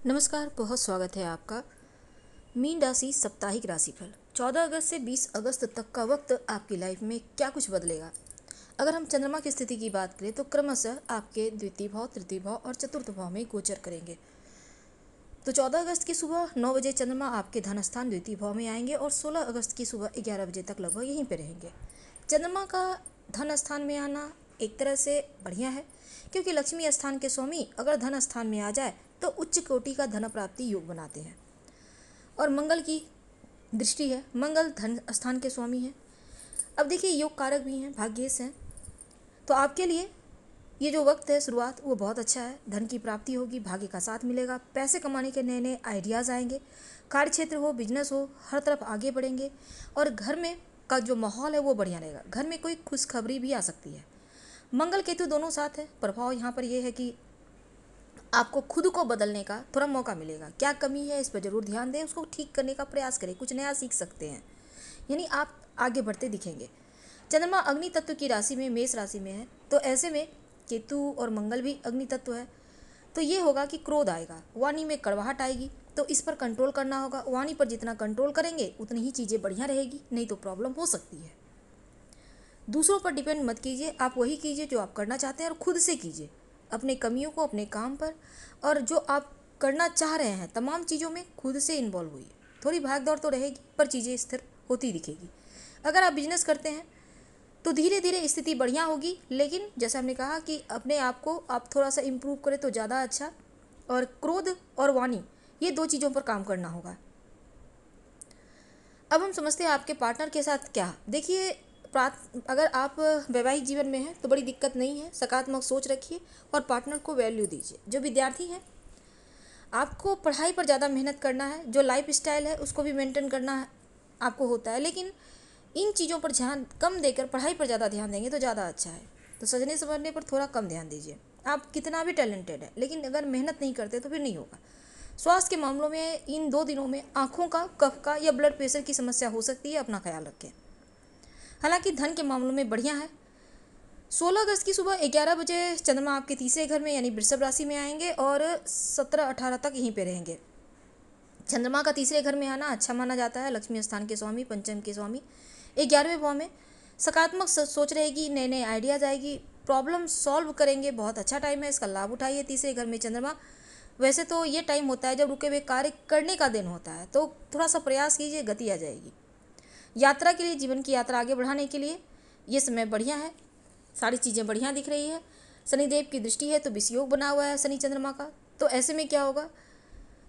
नमस्कार, बहुत स्वागत है आपका। मीन राशि साप्ताहिक राशिफल 14 अगस्त से 20 अगस्त तक का वक्त आपकी लाइफ में क्या कुछ बदलेगा। अगर हम चंद्रमा की स्थिति की बात करें तो क्रमशः आपके द्वितीय भाव, तृतीय भाव और चतुर्थ भाव में गोचर करेंगे। तो 14 अगस्त की सुबह 9 बजे चंद्रमा आपके धन स्थान द्वितीय भाव में आएंगे और 16 अगस्त की सुबह 11 बजे तक लगभग यहीं पर रहेंगे। चंद्रमा का धन स्थान में आना एक तरह से बढ़िया है, क्योंकि लक्ष्मी स्थान के स्वामी अगर धन स्थान में आ जाए तो उच्च कोटि का धन प्राप्ति योग बनाते हैं। और मंगल की दृष्टि है, मंगल धन स्थान के स्वामी हैं। अब देखिए, योग कारक भी हैं, भाग्येश हैं। तो आपके लिए ये जो वक्त है शुरुआत वो बहुत अच्छा है। धन की प्राप्ति होगी, भाग्य का साथ मिलेगा, पैसे कमाने के नए नए आइडियाज़ आएंगे, कार्य क्षेत्र हो, बिजनेस हो, हर तरफ आगे बढ़ेंगे। और घर में का जो माहौल है वो बढ़िया रहेगा। घर में कोई खुशखबरी भी आ सकती है। मंगल केतु दोनों साथ है। प्रभाव यहाँ पर यह है कि आपको खुद को बदलने का थोड़ा मौका मिलेगा। क्या कमी है इस पर जरूर ध्यान दें, उसको ठीक करने का प्रयास करें, कुछ नया सीख सकते हैं, यानी आप आगे बढ़ते दिखेंगे। चंद्रमा अग्नि तत्व की राशि में, मेष राशि में है, तो ऐसे में केतु और मंगल भी अग्नि तत्व है। तो ये होगा कि क्रोध आएगा, वाणी में कड़वाहट आएगी, तो इस पर कंट्रोल करना होगा। वाणी पर जितना कंट्रोल करेंगे उतनी ही चीज़ें बढ़िया रहेगी, नहीं तो प्रॉब्लम हो सकती है। दूसरों पर डिपेंड मत कीजिए, आप वही कीजिए जो आप करना चाहते हैं और खुद से कीजिए अपने कमियों को अपने काम पर, और जो आप करना चाह रहे हैं तमाम चीज़ों में खुद से इन्वॉल्व हुई। थोड़ी भाग दौड़ तो रहेगी पर चीज़ें स्थिर होती दिखेगी। अगर आप बिजनेस करते हैं तो धीरे धीरे स्थिति बढ़िया होगी, लेकिन जैसा हमने कहा कि अपने आप को आप थोड़ा सा इम्प्रूव करें तो ज़्यादा अच्छा। और क्रोध और वाणी, ये दो चीज़ों पर काम करना होगा। अब हम समझते हैं आपके पार्टनर के साथ क्या। देखिए, अगर आप वैवाहिक जीवन में हैं तो बड़ी दिक्कत नहीं है, सकारात्मक सोच रखिए और पार्टनर को वैल्यू दीजिए। जो विद्यार्थी हैं, आपको पढ़ाई पर ज़्यादा मेहनत करना है, जो लाइफ स्टाइल है उसको भी मेंटेन करना है आपको होता है, लेकिन इन चीज़ों पर ध्यान कम देकर पढ़ाई पर ज़्यादा ध्यान देंगे तो ज़्यादा अच्छा है। तो सजने संवरने पर थोड़ा कम ध्यान दीजिए। आप कितना भी टैलेंटेड है, लेकिन अगर मेहनत नहीं करते तो फिर नहीं होगा। स्वास्थ्य के मामलों में इन 2 दिनों में आँखों का, कफ का या ब्लड प्रेशर की समस्या हो सकती है, अपना ख्याल रखें। हालांकि धन के मामलों में बढ़िया है। 16 अगस्त की सुबह 11 बजे चंद्रमा आपके तीसरे घर में यानी वृषभ राशि में आएंगे और 17-18 तक यहीं पे रहेंगे। चंद्रमा का तीसरे घर में आना अच्छा माना जाता है। लक्ष्मी स्थान के स्वामी, पंचम के स्वामी, 11वें भाव में सकारात्मक सोच रहेगी, नए नए आइडियाज़ आएगी, प्रॉब्लम सॉल्व करेंगे। बहुत अच्छा टाइम है, इसका लाभ उठाइए। तीसरे घर में चंद्रमा, वैसे तो ये टाइम होता है जब रुके हुए कार्य करने का दिन होता है, तो थोड़ा सा प्रयास कीजिए, गति आ जाएगी। यात्रा के लिए, जीवन की यात्रा आगे बढ़ाने के लिए ये समय बढ़िया है, सारी चीज़ें बढ़िया दिख रही है। शनिदेव की दृष्टि है तो विषयोग बना हुआ है शनि चंद्रमा का, तो ऐसे में क्या होगा,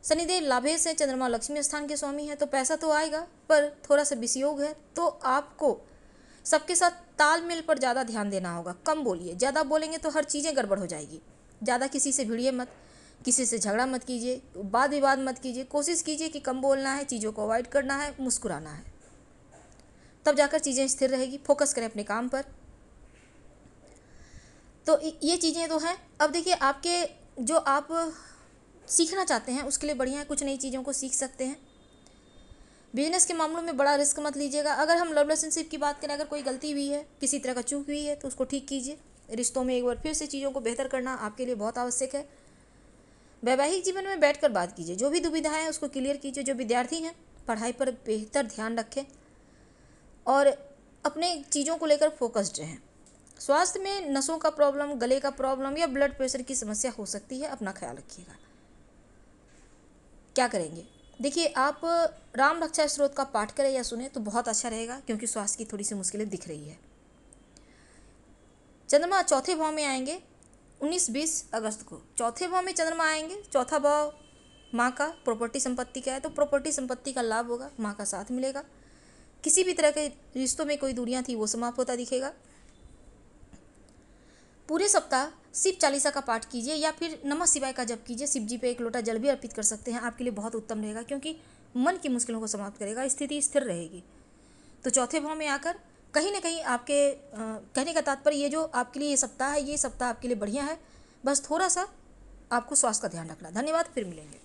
शनिदेव लाभेश है, चंद्रमा लक्ष्मी स्थान के स्वामी है, तो पैसा तो आएगा पर थोड़ा सा विषयोग है। तो आपको सबके साथ तालमेल पर ज़्यादा ध्यान देना होगा। कम बोलिए, ज़्यादा बोलेंगे तो हर चीज़ें गड़बड़ हो जाएगी। ज़्यादा किसी से भिड़िए मत, किसी से झगड़ा मत कीजिए, वाद विवाद मत कीजिए। कोशिश कीजिए कि कम बोलना है, चीज़ों को अवॉइड करना है, मुस्कुराना है, तब जाकर चीज़ें स्थिर रहेगी। फोकस करें अपने काम पर। तो ये चीज़ें तो हैं। अब देखिए, आपके जो आप सीखना चाहते हैं उसके लिए बढ़िया है, कुछ नई चीज़ों को सीख सकते हैं। बिजनेस के मामलों में बड़ा रिस्क मत लीजिएगा। अगर हम लव रिलेशनशिप की बात करें, अगर कोई गलती हुई है, किसी तरह का चूक हुई है, तो उसको ठीक कीजिए। रिश्तों में एक बार फिर से चीज़ों को बेहतर करना आपके लिए बहुत आवश्यक है। वैवाहिक जीवन में बैठकर बात कीजिए, जो भी दुविधाएं हैं उसको क्लियर कीजिए। जो विद्यार्थी हैं, पढ़ाई पर बेहतर ध्यान रखें और अपने चीज़ों को लेकर फोकस्ड रहें। स्वास्थ्य में नसों का प्रॉब्लम, गले का प्रॉब्लम या ब्लड प्रेशर की समस्या हो सकती है, अपना ख्याल रखिएगा। क्या करेंगे, देखिए, आप राम रक्षा स्त्रोत का पाठ करें या सुने तो बहुत अच्छा रहेगा, क्योंकि स्वास्थ्य की थोड़ी सी मुश्किलें दिख रही है। चंद्रमा चौथे भाव में आएंगे 19-20 अगस्त को। चौथे भाव में चंद्रमा आएंगे, चौथा भाव माँ का, प्रॉपर्टी संपत्ति का है, तो प्रॉपर्टी संपत्ति का लाभ होगा, माँ का साथ मिलेगा। किसी भी तरह के रिश्तों में कोई दूरियां थी वो समाप्त होता दिखेगा। पूरे सप्ताह शिव चालीसा का पाठ कीजिए या फिर नमः शिवाय का जप कीजिए। शिव जी पे एक लोटा जल भी अर्पित कर सकते हैं, आपके लिए बहुत उत्तम रहेगा, क्योंकि मन की मुश्किलों को समाप्त करेगा, स्थिति स्थिर रहेगी। तो चौथे भाव में आकर कहीं ना कहीं आपके कहने का तात्पर्य ये जो आपके लिए ये सप्ताह है, ये सप्ताह आपके लिए बढ़िया है। बस थोड़ा सा आपको स्वास्थ्य का ध्यान रखना। धन्यवाद, फिर मिलेंगे।